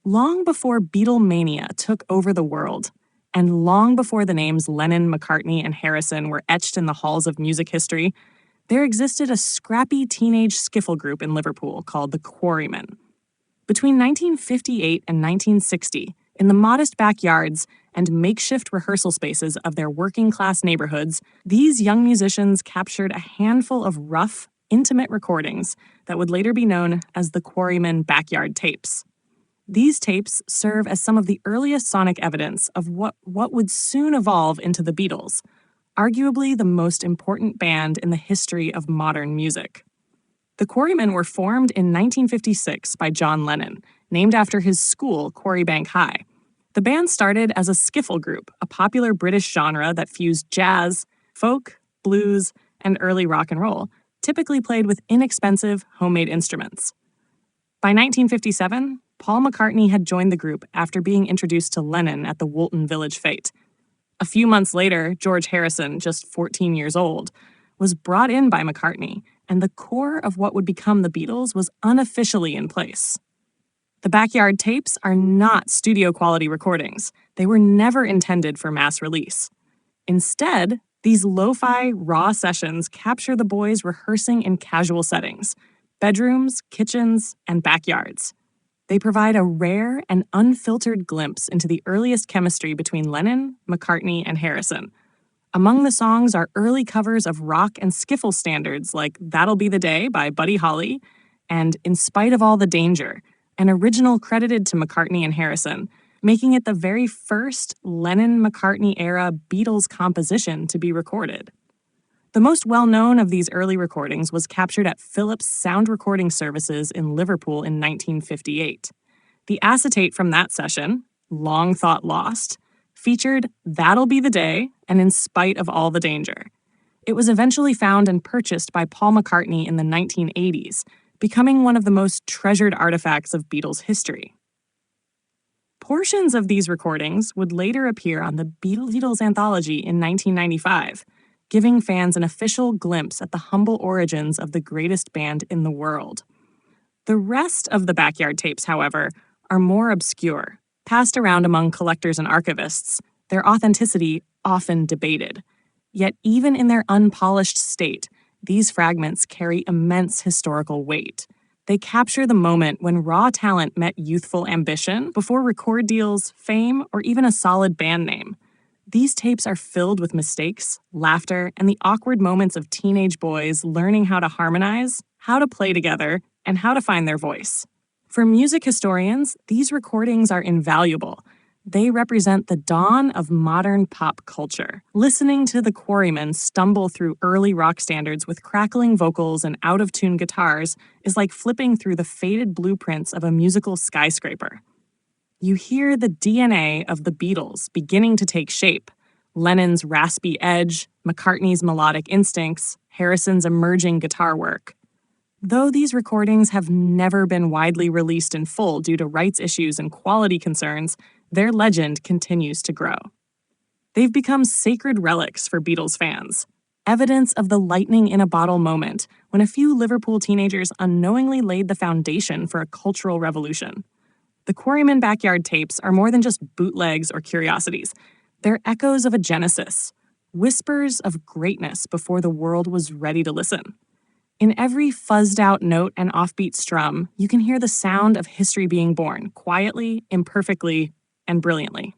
Long before Beatlemania took over the world, and long before the names Lennon, McCartney, and Harrison were etched in the halls of music history, there existed a scrappy teenage skiffle group in Liverpool called the Quarrymen. Between 1958 and 1960, in the modest backyards and makeshift rehearsal spaces of their working-class neighborhoods, these young musicians captured a handful of rough, intimate recordings that would later be known as the Quarrymen Backyard Tapes. These tapes serve as some of the earliest sonic evidence of what would soon evolve into the Beatles, arguably the most important band in the history of modern music. The Quarrymen were formed in 1956 by John Lennon, named after his school, Quarrybank High. The band started as a skiffle group, a popular British genre that fused jazz, folk, blues, and early rock and roll, typically played with inexpensive, homemade instruments. By 1957, Paul McCartney had joined the group after being introduced to Lennon at the Woolton Village Fete. A few months later, George Harrison, just 14 years old, was brought in by McCartney, and the core of what would become the Beatles was unofficially in place. The Backyard Tapes are not studio-quality recordings. They were never intended for mass release. Instead, these lo-fi, raw sessions capture the boys rehearsing in casual settings: bedrooms, kitchens, and backyards. They provide a rare and unfiltered glimpse into the earliest chemistry between Lennon, McCartney, and Harrison. Among the songs are early covers of rock and skiffle standards like That'll Be the Day by Buddy Holly and In Spite of All the Danger, an original credited to McCartney and Harrison, making it the very first Lennon-McCartney-era Beatles composition to be recorded. The most well-known of these early recordings was captured at Philips Sound Recording Services in Liverpool in 1958. The acetate from that session, long thought lost, featured That'll Be the Day and In Spite of All the Danger. It was eventually found and purchased by Paul McCartney in the 1980s, becoming one of the most treasured artifacts of Beatles history. Portions of these recordings would later appear on the Beatles anthology in 1995, giving fans an official glimpse at the humble origins of the greatest band in the world. The rest of the Backyard Tapes, however, are more obscure. Passed around among collectors and archivists, their authenticity often debated. Yet even in their unpolished state, these fragments carry immense historical weight. They capture the moment when raw talent met youthful ambition before record deals, fame, or even a solid band name. These tapes are filled with mistakes, laughter, and the awkward moments of teenage boys learning how to harmonize, how to play together, and how to find their voice. For music historians, these recordings are invaluable. They represent the dawn of modern pop culture. Listening to the Quarrymen stumble through early rock standards with crackling vocals and out-of-tune guitars is like flipping through the faded blueprints of a musical skyscraper. You hear the DNA of the Beatles beginning to take shape: Lennon's raspy edge, McCartney's melodic instincts, Harrison's emerging guitar work. Though these recordings have never been widely released in full due to rights issues and quality concerns, their legend continues to grow. They've become sacred relics for Beatles fans, evidence of the lightning-in-a-bottle moment when a few Liverpool teenagers unknowingly laid the foundation for a cultural revolution. The Quarrymen Backyard Tapes are more than just bootlegs or curiosities. They're echoes of a genesis, whispers of greatness before the world was ready to listen. In every fuzzed-out note and offbeat strum, you can hear the sound of history being born, quietly, imperfectly, and brilliantly.